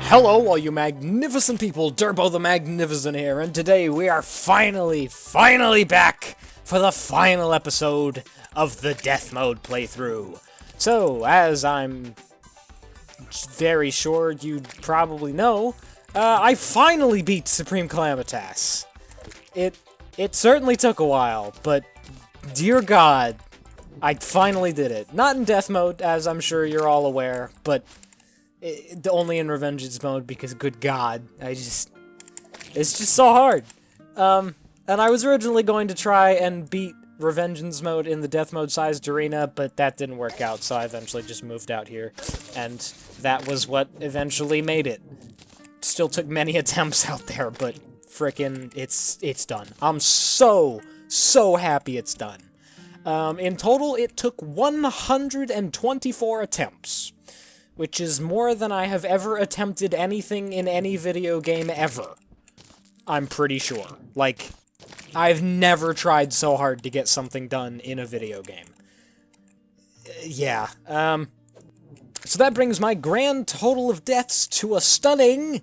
Hello, all you magnificent people, Durbo the Magnificent here, and today we are finally back for the final episode of the Death Mode playthrough. So, as I'm very sure you probably know, I finally beat Supreme Calamitas. It certainly took a while, but dear God, I finally did it. Not in Death Mode, as I'm sure you're all aware, but only in Revengeance mode, because good God, it's just so hard. And I was originally going to try and beat Revengeance mode in the Death Mode sized arena, but that didn't work out, so I eventually just moved out here, and that was what eventually made it. Still took many attempts out there, but frickin' it's done. I'm so happy it's done. In total, it took 124 attempts. Which is more than I have ever attempted anything in any video game ever. I'm pretty sure. Like, I've never tried so hard to get something done in a video game. Yeah, so that brings my grand total of deaths to a stunning...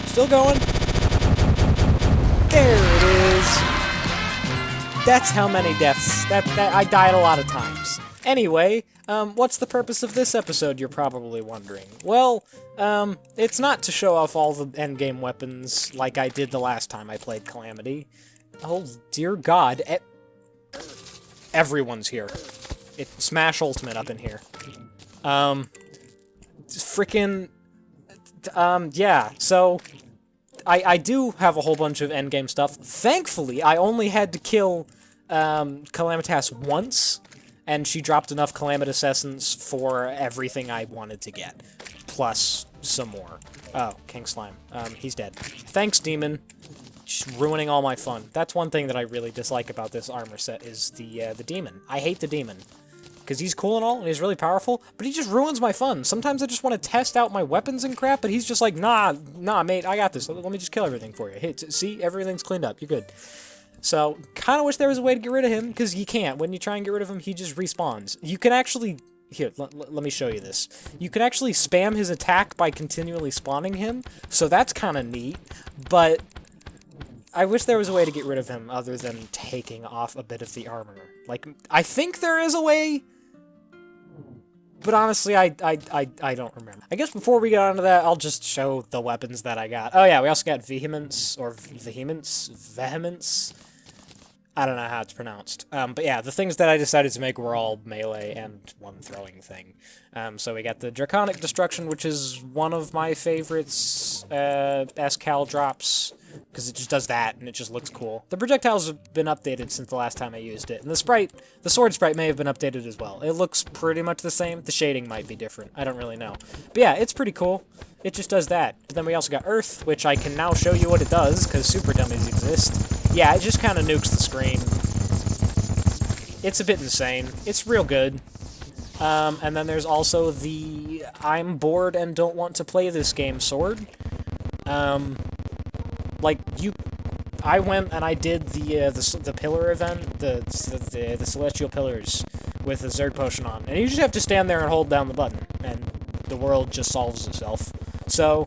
still going. There it is! That's how many deaths. I died a lot of times. Anyway, what's the purpose of this episode, you're probably wondering? Well, it's not to show off all the endgame weapons like I did the last time I played Calamity. Oh, dear God. Everyone's here. Smash Ultimate up in here. Frickin'... yeah, so... I do have a whole bunch of endgame stuff. Thankfully, I only had to kill, Calamitas once, and she dropped enough Calamitous Essence for everything I wanted to get. Plus, some more. Oh, King Slime. He's dead. Thanks, Demon. Just ruining all my fun. That's one thing that I really dislike about this armor set, is the Demon. I hate the Demon. Because he's cool and all, and he's really powerful, but he just ruins my fun. Sometimes I just want to test out my weapons and crap, but he's just like, nah, mate, I got this. Let me just kill everything for you. Hey, see? Everything's cleaned up. You're good. So, kind of wish there was a way to get rid of him, because you can't. When you try and get rid of him, he just respawns. You can actually... Here, let me show you this. You can actually spam his attack by continually spawning him, so that's kind of neat, but... I wish there was a way to get rid of him other than taking off a bit of the armor. Like, I think there is a way... But honestly, I don't remember. I guess before we get on to that, I'll just show the weapons that I got. Oh yeah, we also got Vehemence, or Vehemence? I don't know how it's pronounced. But yeah, the things that I decided to make were all melee and one throwing thing. So we got the Draconic Destruction, which is one of my favorites, S-Cal drops, because it just does that, and it just looks cool. The projectiles have been updated since the last time I used it, and the sword sprite may have been updated as well. It looks pretty much the same. The shading might be different. I don't really know. But yeah, it's pretty cool. It just does that. But then we also got Earth, which I can now show you what it does, because super dummies exist. Yeah, it just kind of nukes the screen. It's a bit insane. It's real good. And then there's also the I'm bored and don't want to play this game sword. I went and I did the pillar event, the celestial pillars with the Zerg potion on, and you just have to stand there and hold down the button, and the world just solves itself. So,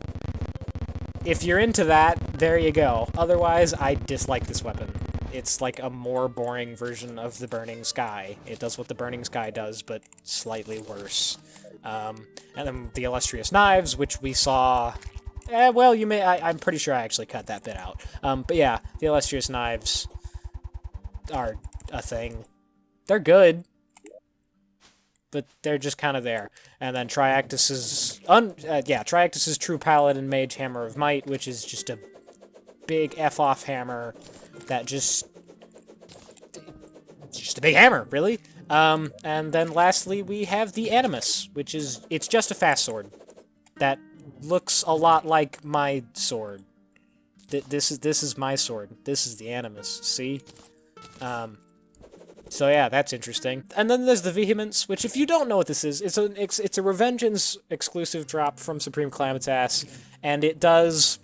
if you're into that, there you go. Otherwise, I dislike this weapon. It's like a more boring version of the Burning Sky. It does what the Burning Sky does, but slightly worse. And then the Illustrious Knives, which we saw... well, you may... I'm pretty sure I actually cut that bit out. But yeah, the Illustrious Knives are a thing. They're good, but they're just kind of there. And then Triactus's... Triactus's True Paladin Mage Hammer of Might, which is just a big F-off hammer that just... It's just a big hammer, really. And then lastly, we have the Animus, which is... It's just a fast sword that looks a lot like my sword. This is my sword. This is the Animus, see? So yeah, that's interesting. And then there's the Vehemence, which if you don't know what this is, it's a Revengeance exclusive drop from Supreme Calamitas, and it does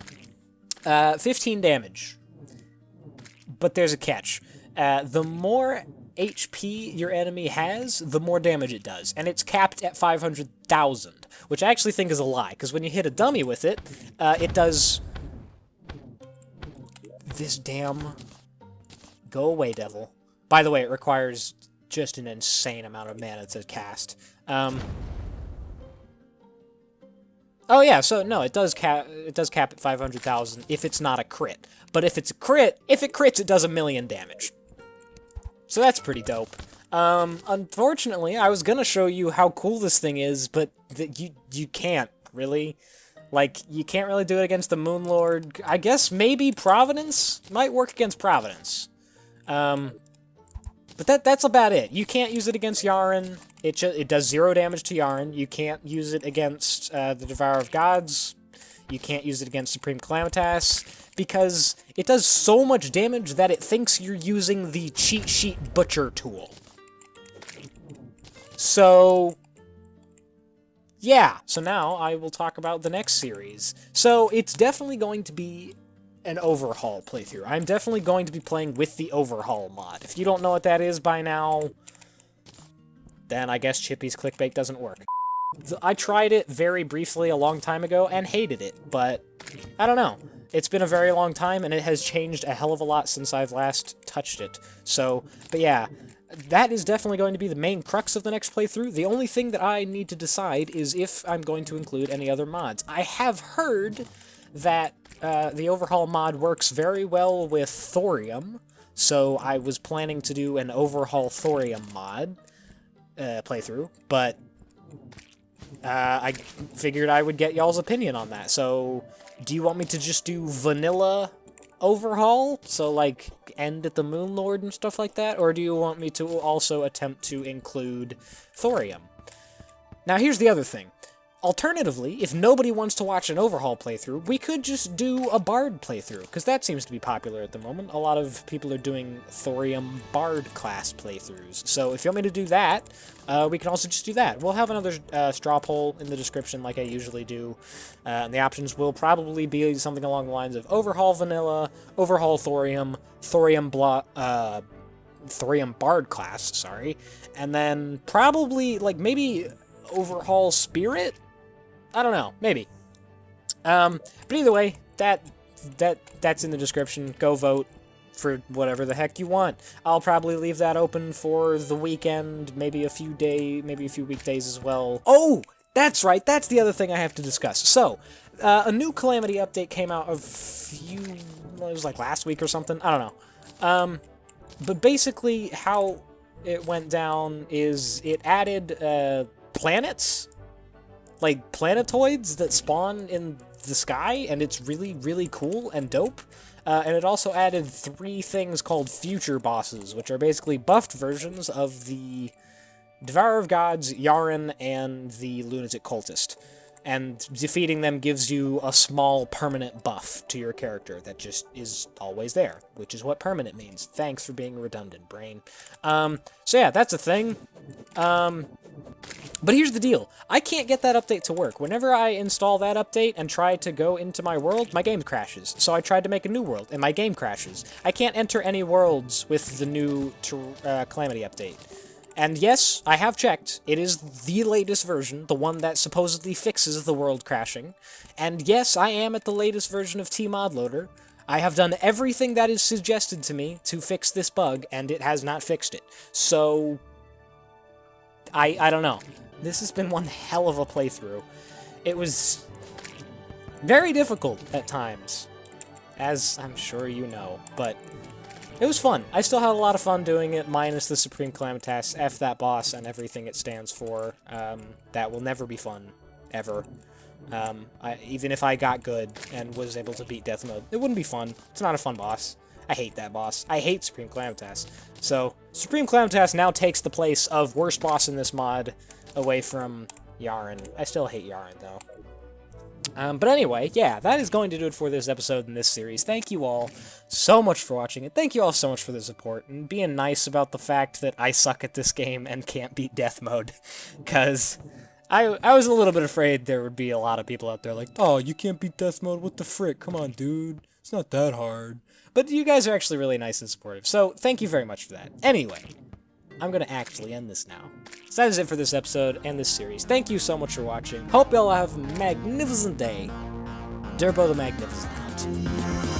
15 damage. But there's a catch. The more HP your enemy has, the more damage it does. And it's capped at 500,000, which I actually think is a lie, because when you hit a dummy with it, it does... This damn... Go away, devil. By the way, it requires just an insane amount of mana to cast. Oh yeah, so no, it does cap at 500,000 if it's not a crit. But if it's a crit, if it crits, it does 1,000,000 damage. So that's pretty dope. Unfortunately, I was gonna show you how cool this thing is, but you can't, really. Like, you can't really do it against the Moonlord. I guess maybe Providence might work against Providence. But that's about it. You can't use it against Yaren. It does 0 damage to Yaren. You can't use it against the Devourer of Gods. You can't use it against Supreme Calamitas, because it does so much damage that it thinks you're using the cheat sheet butcher tool. So, yeah. So now I will talk about the next series. So it's definitely going to be an overhaul playthrough. I'm definitely going to be playing with the overhaul mod. If you don't know what that is by now, then I guess Chippy's clickbait doesn't work. I tried it very briefly a long time ago and hated it, but I don't know. It's been a very long time, and it has changed a hell of a lot since I've last touched it. So, but yeah, that is definitely going to be the main crux of the next playthrough. The only thing that I need to decide is if I'm going to include any other mods. I have heard that the overhaul mod works very well with thorium, so I was planning to do an overhaul thorium mod playthrough, but I figured I would get y'all's opinion on that. So, do you want me to just do vanilla overhaul? So, like, end at the Moonlord and stuff like that? Or do you want me to also attempt to include thorium? Now, here's the other thing. Alternatively, if nobody wants to watch an overhaul playthrough, we could just do a bard playthrough, because that seems to be popular at the moment. A lot of people are doing thorium bard class playthroughs. So if you want me to do that, we can also just do that. We'll have another straw poll in the description like I usually do. And the options will probably be something along the lines of overhaul vanilla, overhaul thorium, thorium bard class, sorry. And then probably, like, maybe overhaul spirit? I don't know, maybe. But either way, that's in the description. Go vote for whatever the heck you want. I'll probably leave that open for the weekend, maybe a few weekdays as well. Oh, that's right, that's the other thing I have to discuss. So, a new Calamity update came out it was like last week or something, I don't know. But basically how it went down is it added, planets? Like, planetoids that spawn in the sky, and it's really, really cool and dope. And it also added 3 things called future bosses, which are basically buffed versions of the Devourer of Gods, Yaren, and the Lunatic Cultist. And defeating them gives you a small permanent buff to your character that just is always there, which is what permanent means. Thanks for being redundant, brain. So yeah, that's a thing. But here's the deal. I can't get that update to work. Whenever I install that update and try to go into my world, my game crashes. So I tried to make a new world, and my game crashes. I can't enter any worlds with the new Calamity update. And yes, I have checked. It is the latest version, the one that supposedly fixes the world crashing. And yes, I am at the latest version of tModLoader. I have done everything that is suggested to me to fix this bug, and it has not fixed it. So I don't know. This has been one hell of a playthrough. It was very difficult at times, as I'm sure you know, but it was fun. I still had a lot of fun doing it, minus the Supreme Calamitas, F that boss and everything it stands for. That will never be fun, ever. Even if I got good and was able to beat Death Mode, it wouldn't be fun. It's not a fun boss. I hate that boss. I hate Supreme Calamitas. So, Supreme Calamitas now takes the place of worst boss in this mod away from Yaren. I still hate Yaren, though. But anyway, yeah, that is going to do it for this episode in this series. Thank you all so much for watching it. Thank you all so much for the support, and being nice about the fact that I suck at this game and can't beat Death Mode. Because I was a little bit afraid there would be a lot of people out there like, oh, you can't beat Death Mode, what the frick? Come on, dude. It's not that hard. But you guys are actually really nice and supportive, so thank you very much for that. Anyway, I'm gonna actually end this now. So that is it for this episode and this series. Thank you so much for watching. Hope y'all have a magnificent day. Durbo the Magnificent out.